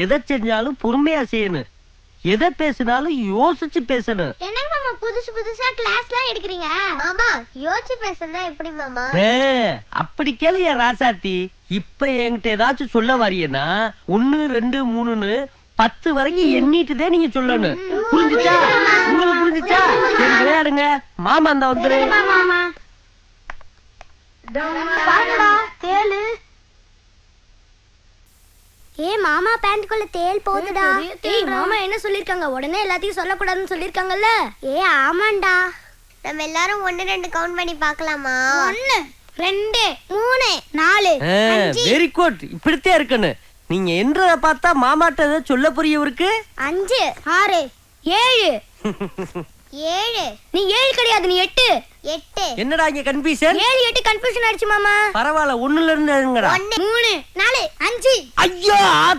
எதை செஞ்சாலும் பொறுமையா செய்யணும். எதை பேசினாலும் யோசிச்சு பேசணும். என்னங்க மாமா புதுசு புதுசா கிளாஸ்லாம் எடுக்கிறீங்க? மாமா யோசிச்சு பேசுனா எப்படி மாமா? அப்படி கேளையா ராசாத்தி. இப்ப என்கிட்ட ஏதாச்சும் சொல்ல வரியனா 1 2 3ன்னு 10 வரைக்கும் எண்ணிட்டுதான் நீங்க சொல்லணும். புரிஞ்சுச்சா? உங்களுக்கு புரிஞ்சுச்சா? சரி விளையாடுங்க. மாமா அந்த வந்துரு. பாருடா தேளு. ஏ மாமா பேண்ட்குள்ள தேள் போகுதுடா. ஏய் மாமா என்ன சொல்லிருக்காங்க? உடனே எல்லாத்தையும் சொல்லக்கூடாதுன்னு சொல்லிருக்காங்கல்ல. ஏ ஆமாண்டா. நம்ம எல்லாரும் 1 2 கவுண்ட் பண்ணி பார்க்கலாமா? 1 2 3 4 5. Very good. இப்படித்தான் இருக்கணும். நீங்க என்றத பார்த்தா மாமாட்ட ஏதோ சொல்ல புரியவருக்கு. 5 6 7 7. நீ 7 கிடையாது, நீ 8. 8. என்னடா இங்க கன்ஃபியூஷன்? 7 8 கன்ஃபியூஷன் ஆயிடுச்சு மாமா. பரவாயில்ல, 1ல இருந்து 1 3 4 5. ஐயோ